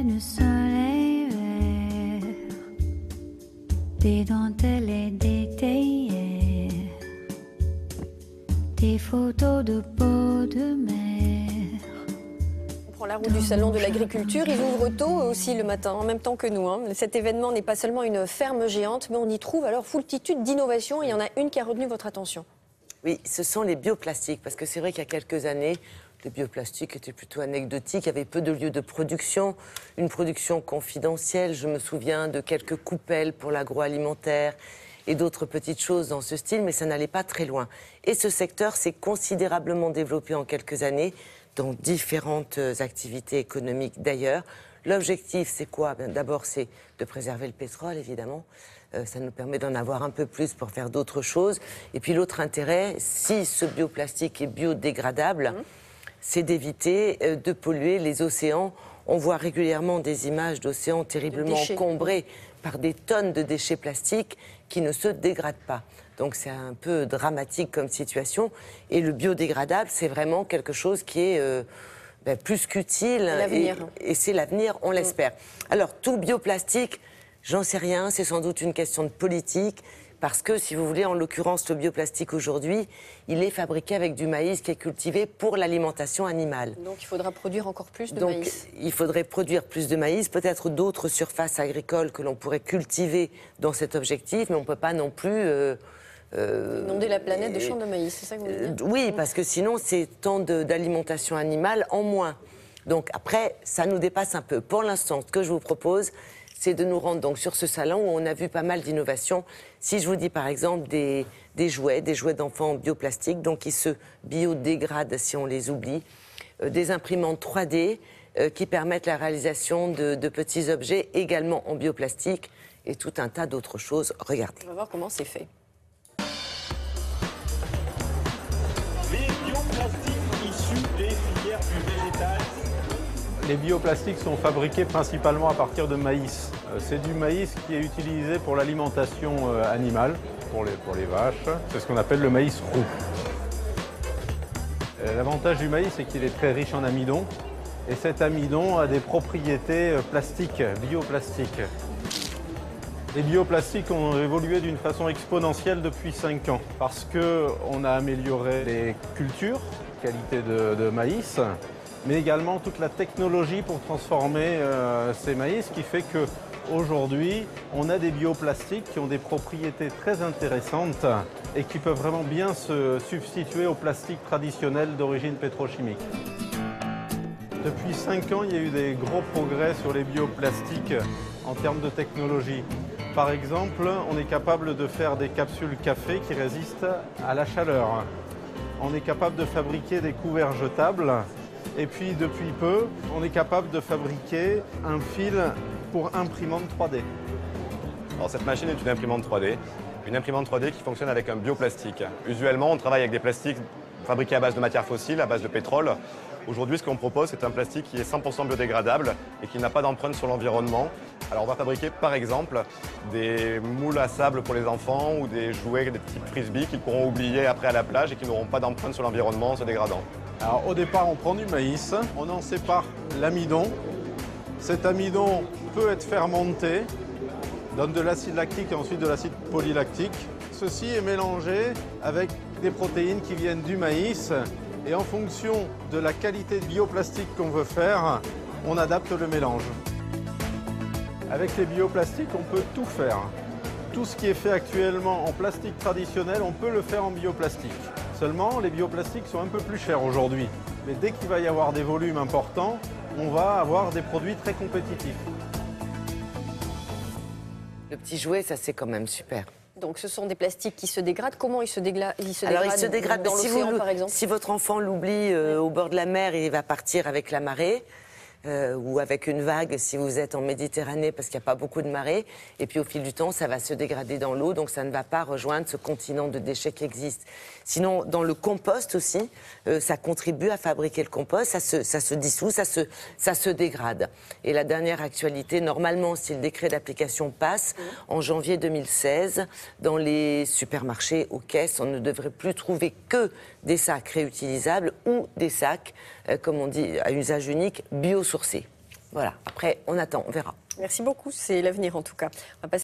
de soleil vert, des dentelles et des théières, des photos de peau de mer. On prend la route du salon de l'agriculture. Ils ouvrent tôt aussi le matin, en même temps que nous. Cet événement n'est pas seulement une ferme géante, mais on y trouve alors foultitude d'innovations. Il y en a une qui a retenu votre attention. Oui, ce sont les bioplastiques, parce que c'est vrai qu'il y a quelques années, le bioplastique était plutôt anecdotique, il y avait peu de lieux de production, une production confidentielle, je me souviens de quelques coupelles pour l'agroalimentaire et d'autres petites choses dans ce style, mais ça n'allait pas très loin. Et ce secteur s'est considérablement développé en quelques années, dans différentes activités économiques d'ailleurs. L'objectif, c'est quoi? D'abord, c'est de préserver le pétrole, évidemment. Ça nous permet d'en avoir un peu plus pour faire d'autres choses. Et puis l'autre intérêt, si ce bioplastique est biodégradable, c'est d'éviter de polluer les océans. On voit régulièrement des images d'océans terriblement encombrés par des tonnes de déchets plastiques qui ne se dégradent pas. Donc c'est un peu dramatique comme situation. Et le biodégradable, c'est vraiment quelque chose qui est plus qu'utile. Et c'est l'avenir, on l'espère. Alors tout bioplastique, j'en sais rien, c'est sans doute une question de politique. Parce que, si vous voulez, en l'occurrence, le bioplastique aujourd'hui, il est fabriqué avec du maïs qui est cultivé pour l'alimentation animale. Donc il faudra produire encore plus de maïs. Il faudrait produire plus de maïs, peut-être d'autres surfaces agricoles que l'on pourrait cultiver dans cet objectif, mais on ne peut pas non plus... inonder la planète de champs de maïs, c'est ça que vous voulez dire? Oui, parce que sinon, c'est tant d'alimentation animale en moins. Donc après, ça nous dépasse un peu. Pour l'instant, ce que je vous propose, c'est de nous rendre donc sur ce salon où on a vu pas mal d'innovations. Si je vous dis par exemple des jouets d'enfants en bioplastique, donc qui se biodégradent si on les oublie, des imprimantes 3D qui permettent la réalisation de petits objets également en bioplastique et tout un tas d'autres choses. Regardez. On va voir comment c'est fait. Les bioplastiques issus des filières du végétal. Les bioplastiques sont fabriqués principalement à partir de maïs. C'est du maïs qui est utilisé pour l'alimentation animale, pour les vaches. C'est ce qu'on appelle le maïs roux. L'avantage du maïs, c'est qu'il est très riche en amidon. Et cet amidon a des propriétés plastiques, bioplastiques. Les bioplastiques ont évolué d'une façon exponentielle depuis 5 ans parce qu'on a amélioré les cultures, qualité de maïs, mais également toute la technologie pour transformer ces maïs, qui fait qu'aujourd'hui, on a des bioplastiques qui ont des propriétés très intéressantes et qui peuvent vraiment bien se substituer aux plastiques traditionnels d'origine pétrochimique. Depuis 5 ans, il y a eu des gros progrès sur les bioplastiques en termes de technologie. Par exemple, on est capable de faire des capsules café qui résistent à la chaleur. On est capable de fabriquer des couverts jetables. Et puis, depuis peu, on est capable de fabriquer un fil pour imprimante 3D. Alors, cette machine est une imprimante 3D. Une imprimante 3D qui fonctionne avec un bioplastique. Usuellement, on travaille avec des plastiques fabriqués à base de matières fossiles, à base de pétrole. Aujourd'hui, ce qu'on propose, c'est un plastique qui est 100% biodégradable et qui n'a pas d'empreinte sur l'environnement. Alors, on va fabriquer, par exemple, des moules à sable pour les enfants ou des jouets, des petits frisbees qu'ils pourront oublier après à la plage et qui n'auront pas d'empreinte sur l'environnement en se dégradant. Alors, au départ, on prend du maïs, on en sépare l'amidon. Cet amidon peut être fermenté, donne de l'acide lactique et ensuite de l'acide polylactique. Ceci est mélangé avec des protéines qui viennent du maïs. Et en fonction de la qualité de bioplastique qu'on veut faire, on adapte le mélange. Avec les bioplastiques, on peut tout faire. Tout ce qui est fait actuellement en plastique traditionnel, on peut le faire en bioplastique. Seulement, les bioplastiques sont un peu plus chers aujourd'hui. Mais dès qu'il va y avoir des volumes importants, on va avoir des produits très compétitifs. Le petit jouet, ça c'est quand même super. Donc ce sont des plastiques qui se dégradent. Comment ils se dégradent? Alors ils se dégradent dans l'océan, par exemple? Si votre enfant l'oublie au bord de la mer, il va partir avec la marée. Ou avec une vague si vous êtes en Méditerranée parce qu'il n'y a pas beaucoup de marée. Et puis au fil du temps, ça va se dégrader dans l'eau, donc ça ne va pas rejoindre ce continent de déchets qui existe. Sinon, dans le compost aussi, ça contribue à fabriquer le compost, ça se dissout, ça se dégrade. Et la dernière actualité, normalement, si le décret d'application passe, en janvier 2016, dans les supermarchés, aux caisses, on ne devrait plus trouver que des sacs réutilisables ou des sacs, comme on dit, à usage unique, biosourcés. Voilà, après on attend, on verra. Merci beaucoup, c'est l'avenir en tout cas. On va passer